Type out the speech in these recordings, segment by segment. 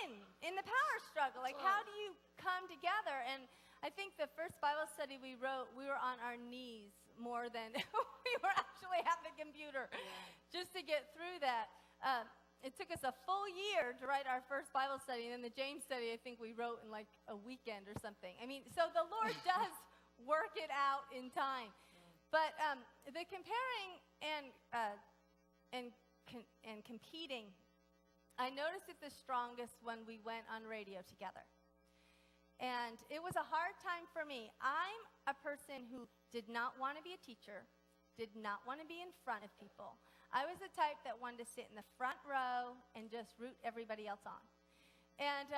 win in the power struggle. Like, how do you come together? And I think the first Bible study we wrote, we were on our knees more than we were actually at the computer just to get through that. It took us a full year to write our first Bible study, and then the James study, I think we wrote in like a weekend or something. I mean, so the Lord does work it out in time. But the comparing and competing, I noticed it the strongest when we went on radio together. And it was a hard time for me. I'm a person who did not want to be a teacher, did not want to be in front of people. I was the type that wanted to sit in the front row and just root everybody else on. And,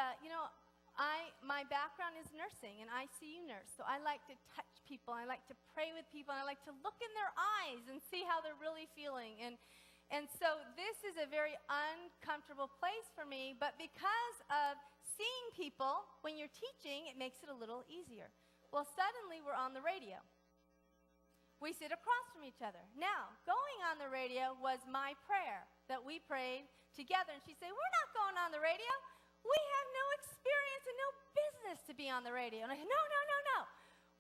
my background is nursing, and ICU nurse, so I like to touch people, I like to pray with people, and I like to look in their eyes and see how they're really feeling. And so this is a very uncomfortable place for me, but because of seeing people, when you're teaching, it makes it a little easier. Well, suddenly we're on the radio. We sit across from each other. Now, going on the radio was my prayer that we prayed together. And she'd say, we're not going on the radio. We have no experience and no business to be on the radio. And I said, no.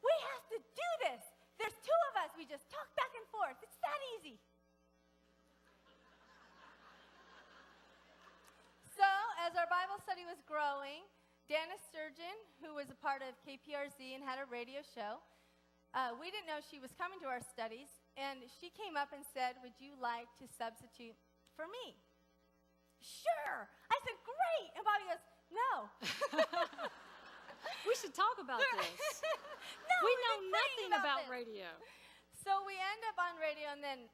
We have to do this. There's two of us. We just talk back and forth. It's that easy. So, as our Bible study was growing, Dana Sturgeon, who was a part of KPRZ and had a radio show, we didn't know she was coming to our studies, and she came up and said, would you like to substitute for me? Sure. I said, great. And Bobbye goes, no. We should talk about this. No, we know nothing about radio. So we end up on radio, and then,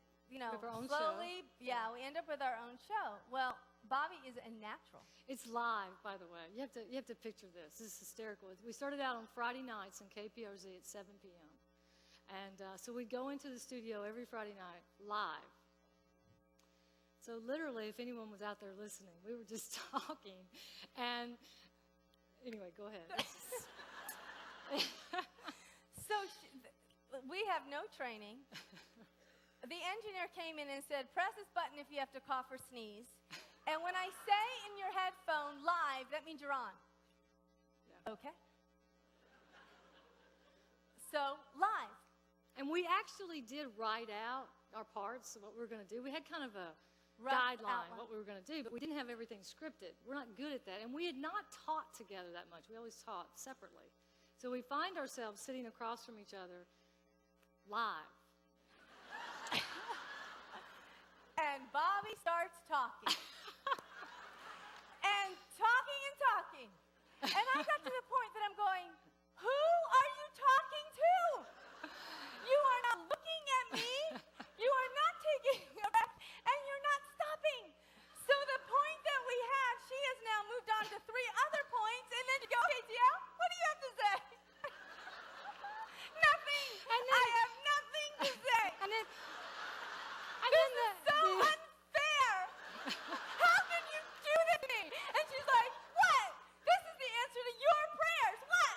slowly, we end up with our own show. Well, Bobbye is a natural. It's live, by the way. You have to picture this. This is hysterical. We started out on Friday nights in KPRZ at 7 p.m. And so we'd go into the studio every Friday night live. So literally, if anyone was out there listening, we were just talking. And anyway, go ahead. So we have no training. The engineer came in and said, press this button if you have to cough or sneeze. And when I say in your headphone live, that means you're on. Yeah. Okay. So, live. And we actually did write out our parts of what we were going to do. We had kind of a rough guideline, outline, what we were going to do, but we didn't have everything scripted. We're not good at that. And we had not taught together that much. We always taught separately. So we find ourselves sitting across from each other live. And Bobbye starts talking. And talking. And I got to the point that I'm going, who are you talking to? You are not looking at me. You are not taking a breath. And you're not stopping. So the point that we had, she has now moved on to 3 other points. And then you go, okay, DL, what do you have to say? Nothing. And then, I have nothing to say. And then this is so unfair. How can you do this to me? And she's like, what? This is the answer to your prayers. What?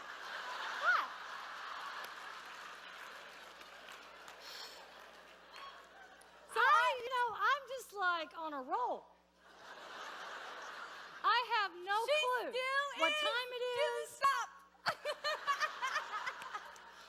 So I'm just like on a roll. I have no clue what time it is.